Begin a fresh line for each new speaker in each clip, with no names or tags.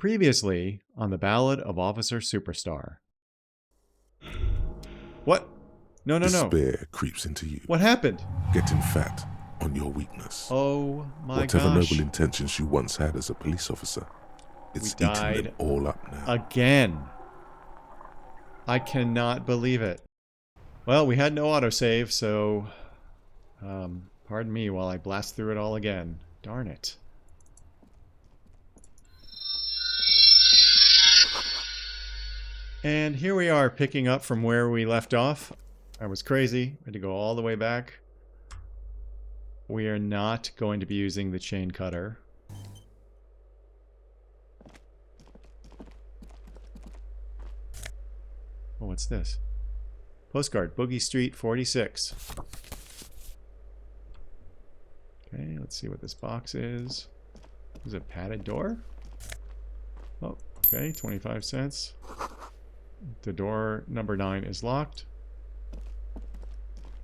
Previously on the Ballad of Officer Superstar. What? No.
Despair creeps into you,
What happened?
getting fat on your weakness.
Oh my
Whatever
gosh.
noble intentions you once had as a police officer, it's
We
eating
died
them all up now.
Again. I cannot believe it. Well, we had no autosave, so pardon me while I blast through it all again. Darn it. And here we are, picking up from where we left off. I was crazy. I had to go all the way back. We are not going to be using the chain cutter. Oh, what's this? Postcard, Boogie Street 46. Okay, let's see what this box is. Is it a padded door? Oh, okay, 25 cents. The door number 9 is locked.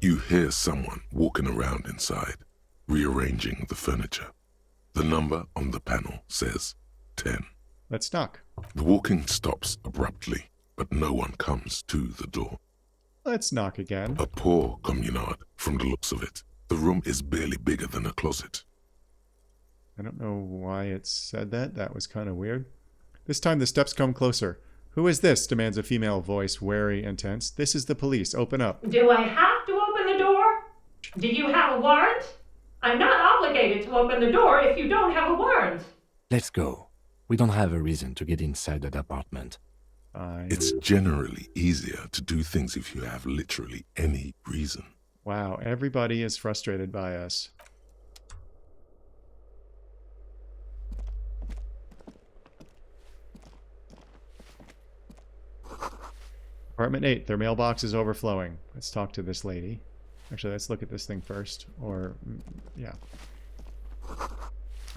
You hear someone walking around inside, rearranging the furniture. The number on the panel says 10.
Let's knock.
The walking stops abruptly, but no one comes to the door.
Let's knock again.
A poor communard, from the looks of it. The room is barely bigger than a closet.
I don't know why it said that. That was kind of weird. This time the steps come closer. Who is this? Demands a female voice, wary and tense. This is the police. Open up.
Do I have to open the door? Do you have a warrant? I'm not obligated to open the door if you don't have a warrant.
Let's go. We don't have a reason to get inside that apartment.
It's generally easier to do things if you have literally any reason.
Wow, everybody is frustrated by us. Apartment 8, their mailbox is overflowing. Let's talk to this lady. Actually, let's look at this thing first. Or, yeah.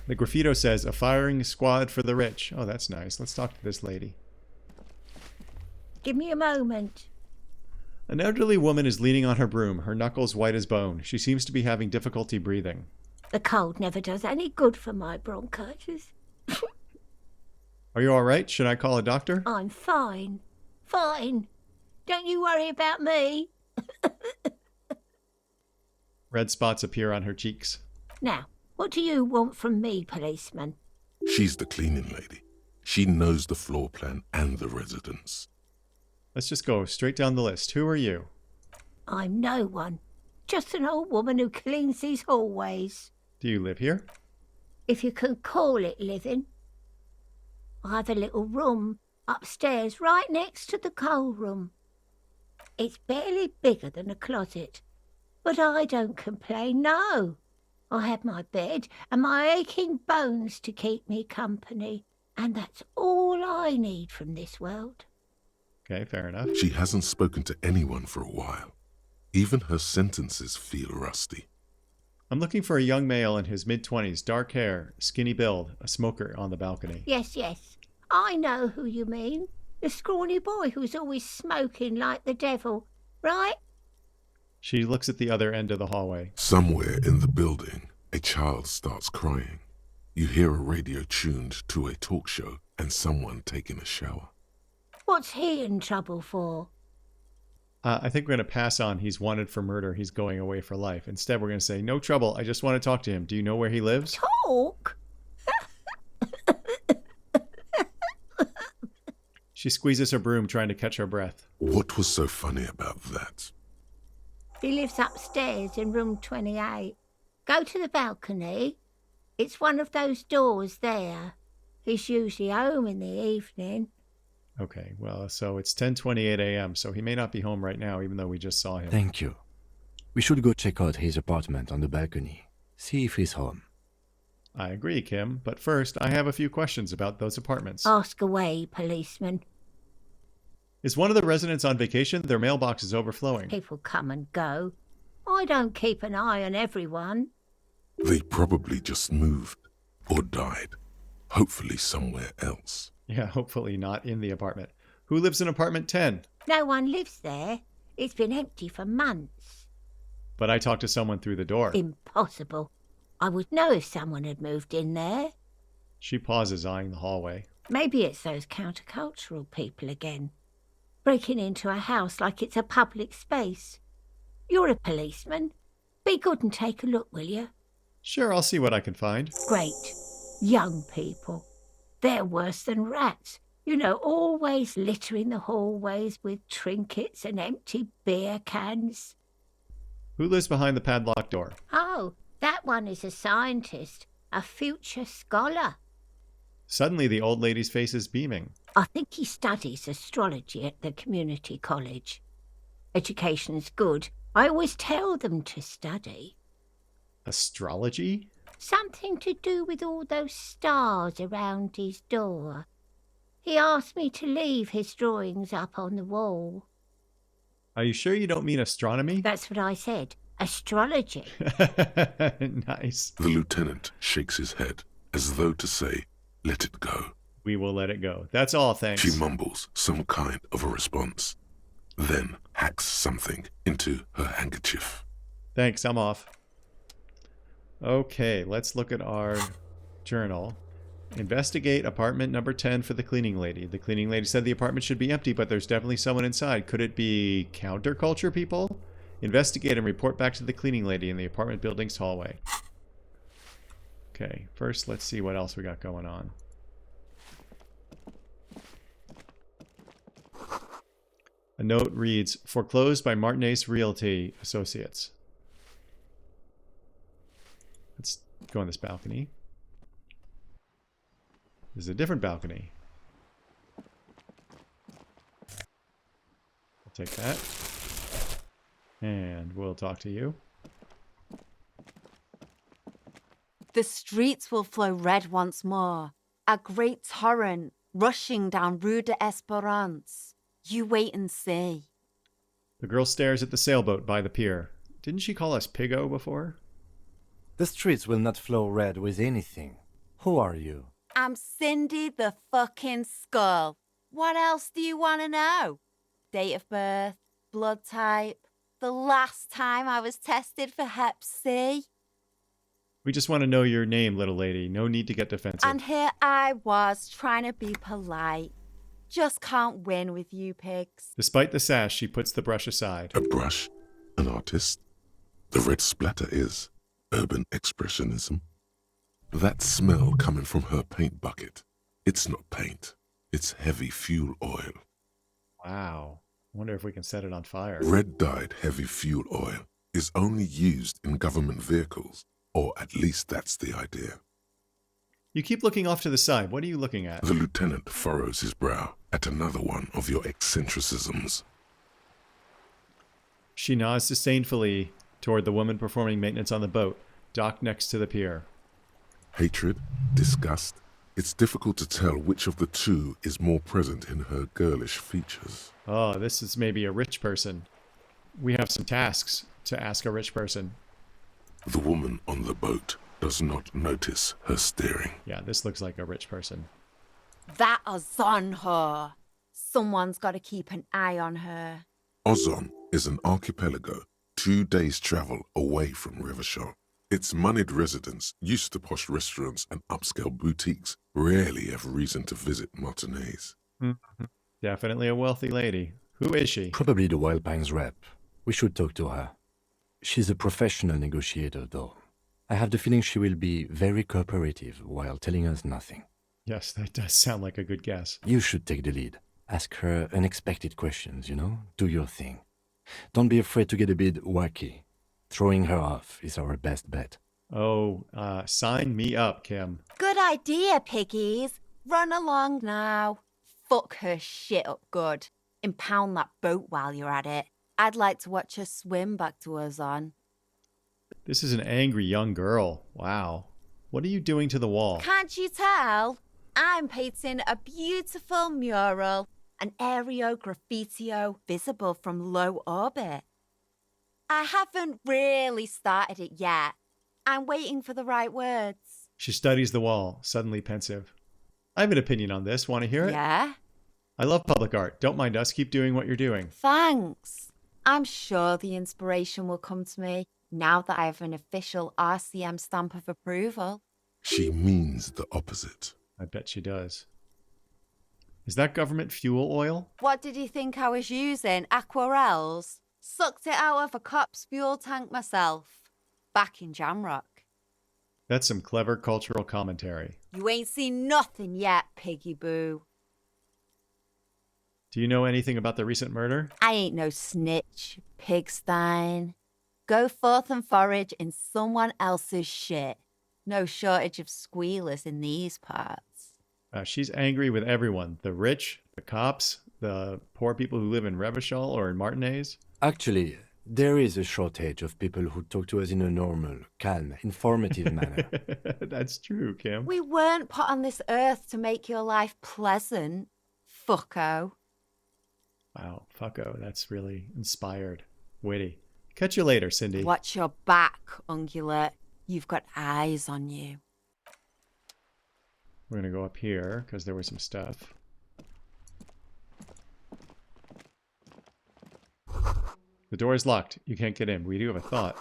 The graffito says, a firing squad for the rich. Oh, that's nice. Let's talk to this lady.
Give me a moment.
An elderly woman is leaning on her broom, her knuckles white as bone. She seems to be having difficulty breathing.
The cold never does any good for my bronchitis.
Are you all right? Should I call a doctor?
I'm fine. Fine. Don't you worry about me.
Red spots appear on her cheeks.
Now, what do you want from me, policeman?
She's the cleaning lady. She knows the floor plan and the residence.
Let's just go straight down the list. Who are you?
I'm no one. Just an old woman who cleans these hallways.
Do you live here?
If you can call it living. I have a little room upstairs right next to the coal room. It's barely bigger than a closet. But I don't complain, no. I have my bed and my aching bones to keep me company. And that's all I need from this world.
Okay, fair enough.
She hasn't spoken to anyone for a while. Even her sentences feel rusty.
I'm looking for a young male in his mid-20s, dark hair, skinny build, a smoker on the balcony.
Yes. I know who you mean. The scrawny boy who's always smoking like the devil, right?
She looks at the other end of the hallway.
Somewhere in the building, a child starts crying. You hear a radio tuned to a talk show and someone taking a shower.
What's he in trouble for?
I think we're going to pass on he's wanted for murder, he's going away for life. Instead, we're going to say, no trouble, I just want to talk to him. Do you know where he lives?
Talk?
She squeezes her broom, trying to catch her breath.
What was so funny about that?
He lives upstairs in room 28. Go to the balcony. It's one of those doors there. He's usually home in the evening.
Okay, well, so it's 10:28 a.m., so he may not be home right now, even though we just saw him.
Thank you. We should go check out his apartment on the balcony. See if he's home.
I agree, Kim, but first, I have a few questions about those apartments.
Ask away, policeman.
Is one of the residents on vacation? Their mailbox is overflowing.
People come and go. I don't keep an eye on everyone.
They probably just moved or died. Hopefully somewhere else.
Yeah, hopefully not in the apartment. Who lives in apartment 10?
No one lives there. It's been empty for months.
But I talked to someone through the door.
Impossible. I would know if someone had moved in there.
She pauses, eyeing the hallway.
Maybe it's those countercultural people again, breaking into a house like it's a public space. You're a policeman. Be good and take a look, will you?
Sure, I'll see what I can find.
Great. Young people. They're worse than rats. You know, always littering the hallways with trinkets and empty beer cans.
Who lives behind the padlocked door?
Oh, that one is a scientist, a future scholar.
Suddenly, the old lady's face is beaming.
I think he studies astrology at the community college. Education's good. I always tell them to study.
Astrology?
Something to do with all those stars around his door. He asked me to leave his drawings up on the wall.
Are you sure you don't mean astronomy?
That's what I said. Astrology.
Nice.
The lieutenant shakes his head, as though to say, let it go.
We will let it go. That's all, thanks.
She mumbles some kind of a response, then hacks something into her handkerchief.
Thanks, I'm off. Okay, let's look at our journal. Investigate apartment number 10 for the cleaning lady. The cleaning lady said the apartment should be empty, but there's definitely someone inside. Could it be counterculture people? Investigate and report back to the cleaning lady in the apartment building's hallway. Okay, first let's see what else we got going on. A note reads, foreclosed by Martinez Realty Associates. Let's go on this balcony. This is a different balcony. I'll take that. And we'll talk to you.
The streets will flow red once more, a great torrent rushing down Rue de Esperance. You wait and see.
The girl stares at the sailboat by the pier. Didn't she call us Piggo before?
The streets will not flow red with anything. Who are you?
I'm Cindy the fucking Skull. What else do you want to know? Date of birth, blood type, the last time I was tested for Hep C.
We just want to know your name, little lady. No need to get defensive.
And here I was trying to be polite. Just can't win with you pigs.
Despite the sash, she puts the brush aside.
A brush? An artist? The red splatter is urban expressionism. That smell coming from her paint bucket. It's not paint. It's heavy fuel oil.
Wow. I wonder if we can set it on fire.
Red-dyed heavy fuel oil is only used in government vehicles, or at least that's the idea.
You keep looking off to the side. What are you looking at?
The lieutenant furrows his brow at another one of your eccentricisms.
She nods disdainfully toward the woman performing maintenance on the boat, docked next to the pier.
Hatred, disgust. It's difficult to tell which of the two is more present in her girlish features.
Oh, this is maybe a rich person. We have some tasks to ask a rich person.
The woman on the boat does not notice her staring.
Yeah, this looks like a rich person.
That is on her. Someone's got to keep an eye on her.
Ozon is an archipelago 2 days' travel away from Rivershore. Its moneyed residents, used to posh restaurants and upscale boutiques, rarely have reason to visit Martinez.
Definitely a wealthy lady. Who is she?
Probably the Wild Pines rep. We should talk to her. She's a professional negotiator, though. I have the feeling she will be very cooperative while telling us nothing.
Yes, that does sound like a good guess.
You should take the lead. Ask her unexpected questions, you know? Do your thing. Don't be afraid to get a bit wacky. Throwing her off is our best bet.
Oh, sign me up, Kim.
Good idea, piggies. Run along now. Fuck her shit up good. Impound that boat while you're at it. I'd like to watch her swim back to Ozon.
This is an angry young girl. Wow. What are you doing to the wall?
Can't you tell? I'm painting a beautiful mural, an aereo graffitio visible from low orbit. I haven't really started it yet. I'm waiting for the right words.
She studies the wall, suddenly pensive. I have an opinion on this. Want to hear it?
Yeah?
I love public art. Don't mind us. Keep doing what you're doing.
Thanks. I'm sure the inspiration will come to me now that I have an official RCM stamp of approval.
She means the opposite.
I bet she does. Is that government fuel oil?
What did you think I was using? Aquarels? Sucked it out of a cop's fuel tank myself. Back in Jamrock.
That's some clever cultural commentary.
You ain't seen nothing yet, piggy boo.
Do you know anything about the recent murder?
I ain't no snitch, pigstein. Go forth and forage in someone else's shit. No shortage of squealers in these parts.
She's angry with everyone. The rich, the cops, the poor people who live in Revachol or in Martinez.
Actually, there is a shortage of people who talk to us in a normal, calm, informative manner.
That's true, Kim.
We weren't put on this earth to make your life pleasant, fucko.
Wow, fucko. That's really inspired. Witty. Catch you later, Cindy.
Watch your back, ungulate. You've got eyes on you.
We're going to go up here because there was some stuff. The door is locked. You can't get in. We do have a thought.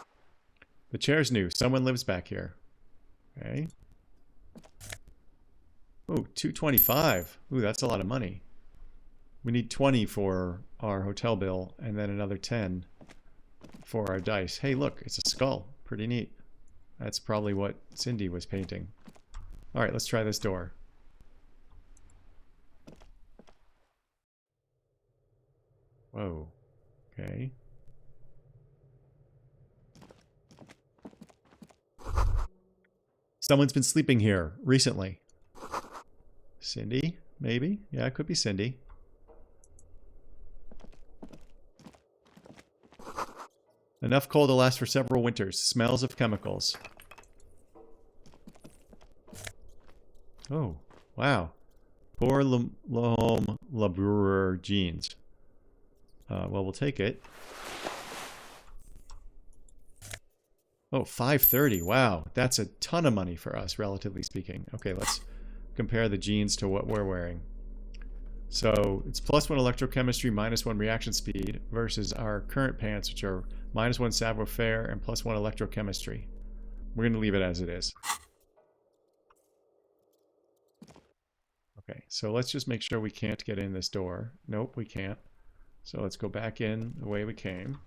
The chair's new. Someone lives back here. Okay. Oh, $225. Ooh, that's a lot of money. We need 20 for our hotel bill and then another 10 for our dice. Hey, look, it's a skull. Pretty neat. That's probably what Cindy was painting. All right, let's try this door. Whoa. Okay. Someone's been sleeping here recently. Cindy? Maybe? Yeah, it could be Cindy. Enough coal to last for several winters. Smells of chemicals. Oh, wow. Pour l'homme laboureur jeans. Well, we'll take it. Oh, $530. Wow, that's a ton of money for us, relatively speaking. Okay, let's compare the jeans to what we're wearing. So it's +1 electrochemistry, -1 reaction speed, versus our current pants, which are -1 savoir-faire and +1 electrochemistry. We're going to leave it as it is. Okay, so let's just make sure we can't get in this door. Nope, we can't. So let's go back in the way we came.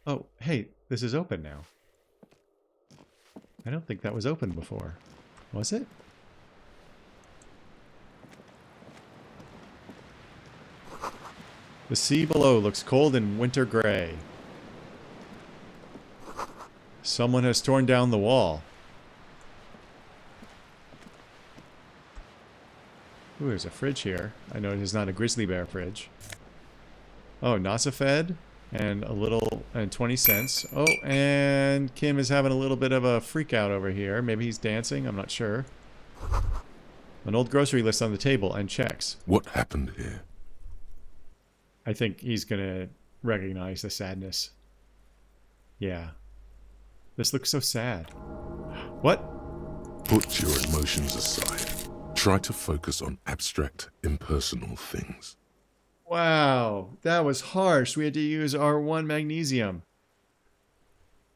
Oh, hey, this is open now. I don't think that was open before. Was it? The sea below looks cold and winter gray. Someone has torn down the wall. Ooh, there's a fridge here. I know it is not a grizzly bear fridge. Oh, Nasafed and a little and 20 cents. Oh, and Kim is having a little bit of a freak out over here. Maybe he's dancing, I'm not sure. An old grocery list on the table and checks.
What happened here?
I think he's gonna recognize the sadness. Yeah. This looks so sad. What?
Put your emotions aside. Try to focus on abstract, impersonal things.
Wow, that was harsh. We had to use our 1 magnesium.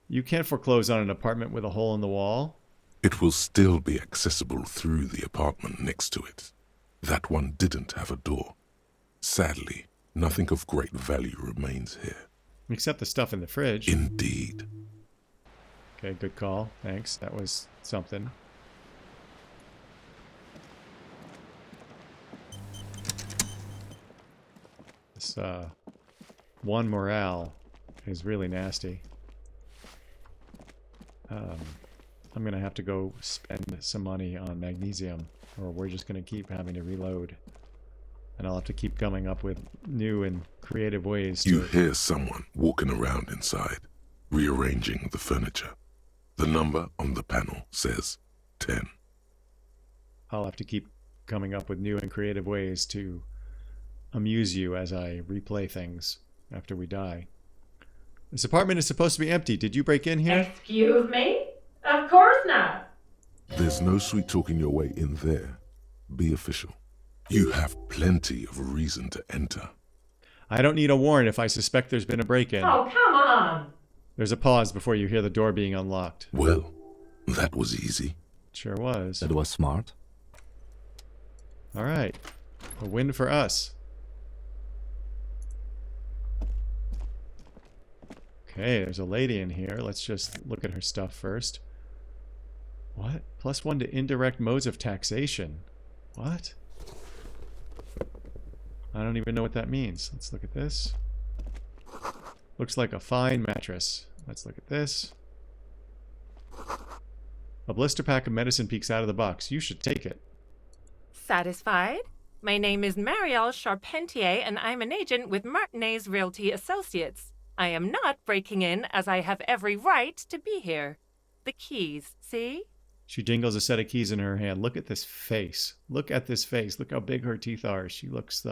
You can't foreclose on an apartment with a hole in the wall.
It will still be accessible through the apartment next to it. That one didn't have a door. Sadly, nothing of great value remains here.
Except the stuff in the fridge.
Indeed.
Okay, good call. Thanks. That was something. This, 1 morale is really nasty. I'm going to have to go spend some money on magnesium, or we're just going to keep having to reload. And I'll have to keep coming up with new and creative ways to...
You hear someone walking around inside, rearranging the furniture. The number on the panel says 10.
I'll have to keep coming up with new and creative ways to amuse you as I replay things after we die. This apartment is supposed to be empty. Did you break in here?
Excuse me? Of course not.
There's no sweet talking your way in there. Be official. You have plenty of reason to enter.
I don't need a warrant if I suspect there's been a break-in.
Oh, come on.
There's a pause before you hear the door being unlocked.
Well, that was easy.
Sure was.
That was smart.
All right. A win for us. Okay, there's a lady in here. Let's just look at her stuff first. What? +1 to indirect modes of taxation. What? I don't even know what that means. Let's look at this. Looks like a fine mattress. Let's look at this. A blister pack of medicine peeks out of the box. You should take it.
Satisfied? My name is Marielle Charpentier, and I'm an agent with Martinez Realty Associates. I am not breaking in, as I have every right to be here. The keys, see?
She jingles a set of keys in her hand. Look at this face. Look at this face. Look how big her teeth are. She looks,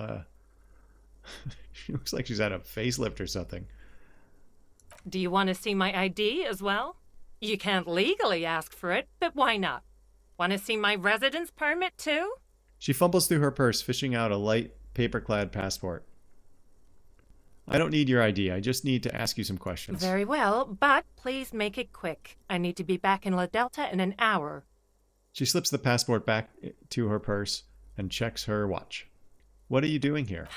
she looks like she's had a facelift or something.
Do you want to see my ID as well? You can't legally ask for it, but why not? Want to see my residence permit too?
She fumbles through her purse, fishing out a light, paper-clad passport. I don't need your ID. I just need to ask you some questions.
Very well, but please make it quick. I need to be back in La Delta in an hour.
She slips the passport back to her purse and checks her watch. What are you doing here?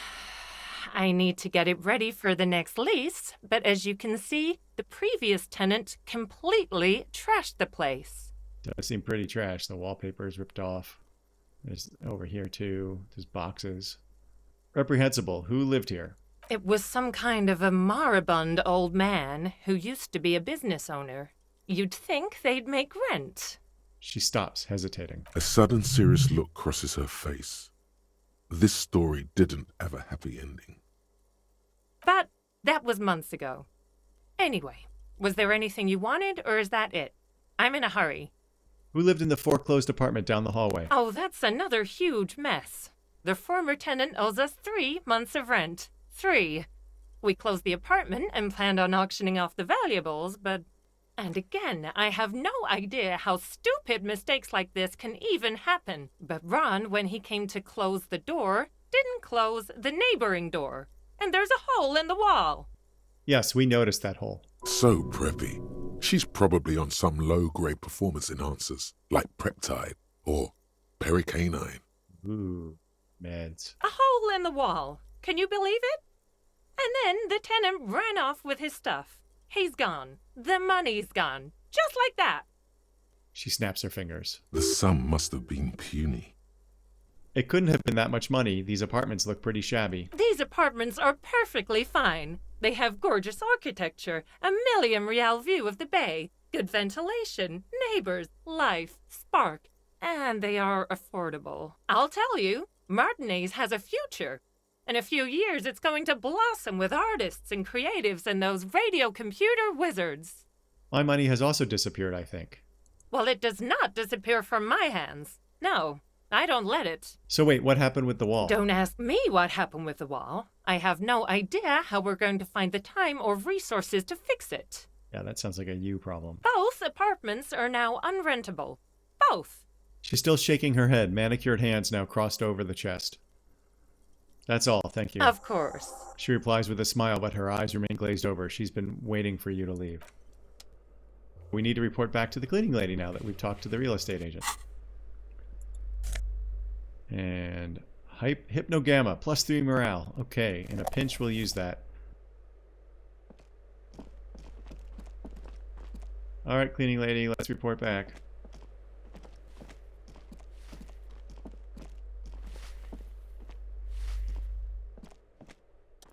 I need to get it ready for the next lease, but as you can see, the previous tenant completely trashed the place.
Does seem pretty trash. The wallpaper is ripped off. There's over here too. There's boxes. Reprehensible. Who lived here?
It was some kind of a moribund old man who used to be a business owner. You'd think they'd make rent.
She stops, hesitating.
A sudden serious look crosses her face. This story didn't have a happy ending.
But that was months ago. Anyway, was there anything you wanted, or is that it? I'm in a hurry.
Who lived in the foreclosed apartment down the hallway?
Oh, that's another huge mess. The former tenant owes us 3 months of rent. 3. We closed the apartment and planned on auctioning off the valuables, but... And again, I have no idea how stupid mistakes like this can even happen. But Ron, when he came to close the door, didn't close the neighboring door. And there's a hole in the wall.
Yes, we noticed that hole.
So preppy. She's probably on some low-grade performance enhancers, like Peptide or Pericanine.
Ooh, meds.
A hole in the wall. Can you believe it? And then the tenant ran off with his stuff. He's gone. The money's gone. Just like that.
She snaps her fingers.
The sum must have been puny.
It couldn't have been that much money. These apartments look pretty shabby.
These apartments are perfectly fine. They have gorgeous architecture, a million-real view of the bay, good ventilation, neighbors, life, spark, and they are affordable. I'll tell you, Martinez has a future. In a few years, it's going to blossom with artists and creatives and those radio computer wizards.
My money has also disappeared, I think.
Well, it does not disappear from my hands. No, I don't let it.
So wait, what happened with the wall?
Don't ask me what happened with the wall. I have no idea how we're going to find the time or resources to fix it.
Yeah, that sounds like a you problem.
Both apartments are now unrentable. Both.
She's still shaking her head, manicured hands now crossed over the chest. That's all, thank you.
Of course.
She replies with a smile, but her eyes remain glazed over. She's been waiting for you to leave. We need to report back to the cleaning lady now that we've talked to the real estate agent. And Hypnogamma, +3 morale. Okay, in a pinch we'll use that. Alright, cleaning lady, let's report back.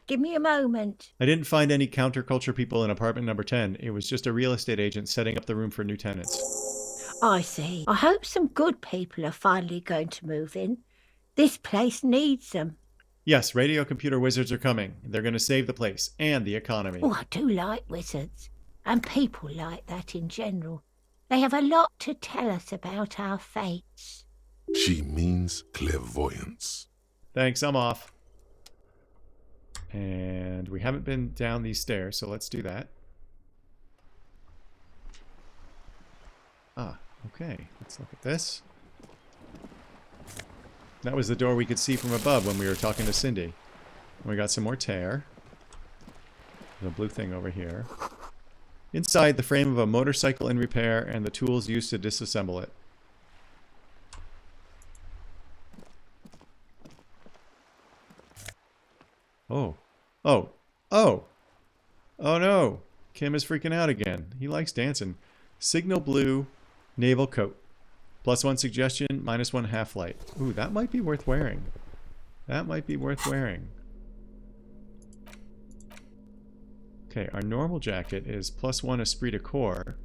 Give me a moment.
I didn't find any counterculture people in apartment number 10. It was just a real estate agent setting up the room for new tenants.
I see. I hope some good people are finally going to move in. This place needs them.
Yes, radio computer wizards are coming. They're going to save the place and the economy.
Oh, I do like wizards. And people like that in general. They have a lot to tell us about our fates.
She means clairvoyance.
Thanks, I'm off. And we haven't been down these stairs, so let's do that. Ah, okay. Let's look at this. That was the door we could see from above when we were talking to Cindy. And we got some more tear. There's a blue thing over here. Inside, the frame of a motorcycle in repair and the tools used to disassemble it. Oh. Oh. Oh. Oh no. Kim is freaking out again. He likes dancing. Signal blue naval coat. +1 suggestion, -1 half light. Ooh, that might be worth wearing. That might be worth wearing. Okay, our normal jacket is +1 esprit de corps.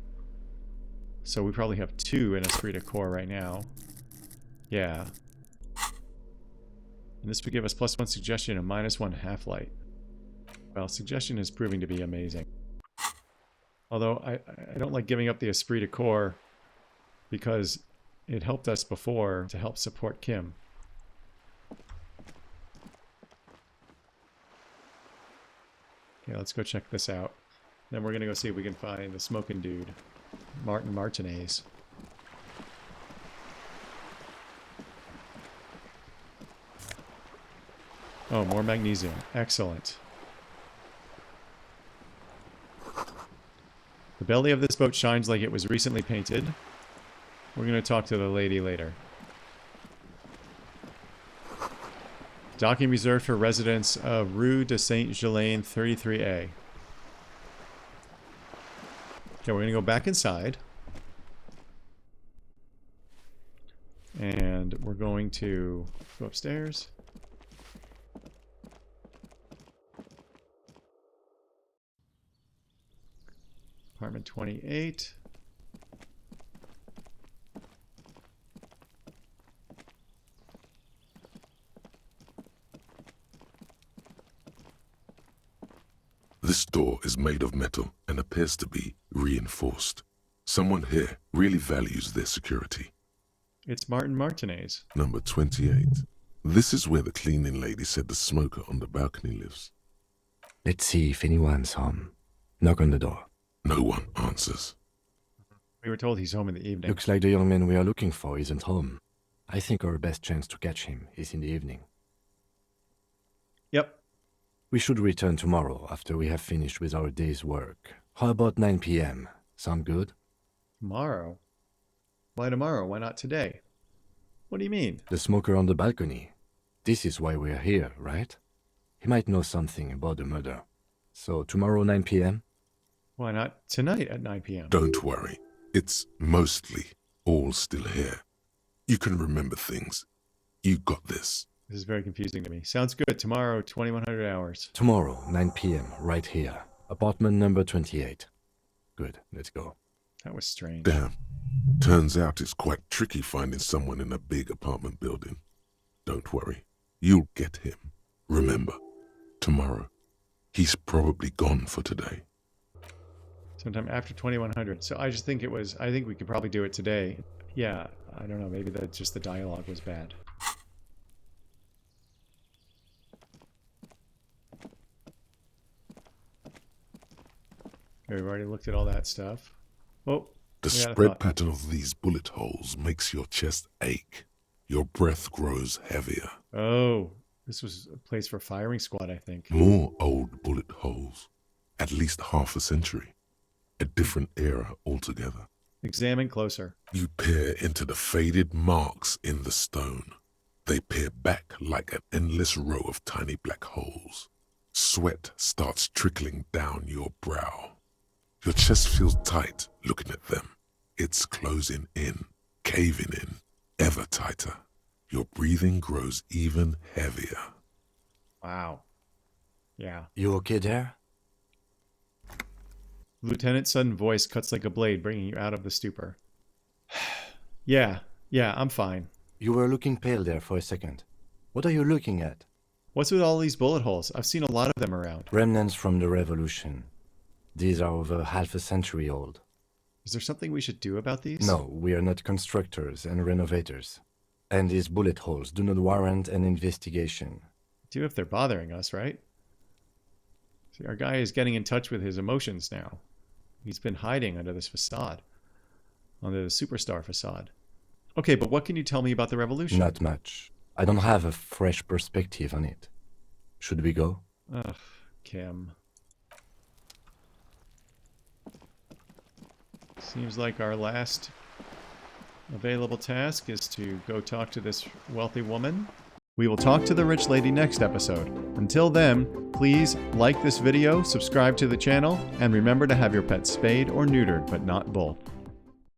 So we probably have 2 in esprit de corps right now. Yeah. And this would give us +1 suggestion and -1 half light. Well, suggestion is proving to be amazing. Although I don't like giving up the esprit de corps because it helped us before to help support Kim. Okay, let's go check this out. Then we're gonna go see if we can find the smoking dude, Martin Martinez. Oh, more magnesium. Excellent. The belly of this boat shines like it was recently painted. We're going to talk to the lady later. Docking reserved for residents of Rue de Saint-Ghislain 33A. Okay, we're going to go back inside. And we're going to go upstairs. Apartment 28.
This door is made of metal and appears to be reinforced. Someone here really values their security.
It's Martin Martinez.
Number 28. This is where the cleaning lady said the smoker on the balcony lives.
Let's see if anyone's home. Knock on the door.
No one answers.
We were told he's home in the evening.
Looks like the young man we are looking for isn't home. I think our best chance to catch him is in the evening.
Yep.
We should return tomorrow after we have finished with our day's work. How about 9 p.m.? Sound good?
Tomorrow? Why tomorrow? Why not today? What do you mean?
The smoker on the balcony. This is why we're here, right? He might know something about the murder. So tomorrow 9 p.m.?
Why not tonight at 9 p.m.?
Don't worry. It's mostly all still here. You can remember things. You got this.
This is very confusing to me. Sounds good. Tomorrow, 2100 hours.
Tomorrow, 9 p.m., right here. Apartment number 28. Good, let's go.
That was strange.
Damn. Turns out it's quite tricky finding someone in a big apartment building. Don't worry. You'll get him. Remember, tomorrow. He's probably gone for today.
Sometime after 2100. So I just think it was, I think we could probably do it today. Yeah, I don't know, maybe just the dialogue was bad. Okay, we've already looked at all that stuff. Oh,
The
we had a
spread
thought.
pattern of these bullet holes makes your chest ache. Your breath grows heavier.
Oh, this was a place for firing squad, I think.
More old bullet holes. At least half a century. A different era altogether.
Examine closer.
You peer into the faded marks in the stone. They peer back like an endless row of tiny black holes. Sweat starts trickling down your brow. Your chest feels tight looking at them. It's closing in, caving in, ever tighter. Your breathing grows even heavier.
Wow. Yeah.
You okay there?
Lieutenant's sudden voice cuts like a blade, bringing you out of the stupor. Yeah, I'm fine.
You were looking pale there for a second. What are you looking at?
What's with all these bullet holes? I've seen a lot of them around.
Remnants from the revolution. These are over half a century old.
Is there something we should do about these?
No, we are not constructors and renovators. And these bullet holes do not warrant an investigation.
Do if they're bothering us, right? See, our guy is getting in touch with his emotions now. He's been hiding under this facade. Under the superstar facade. Okay, but what can you tell me about the revolution?
Not much. I don't have a fresh perspective on it. Should we go?
Ugh, Kim. Seems like our last available task is to go talk to this wealthy woman. We will talk to the rich lady next episode. Until then, please like this video, subscribe to the channel, and remember to have your pet spayed or neutered, but not bull.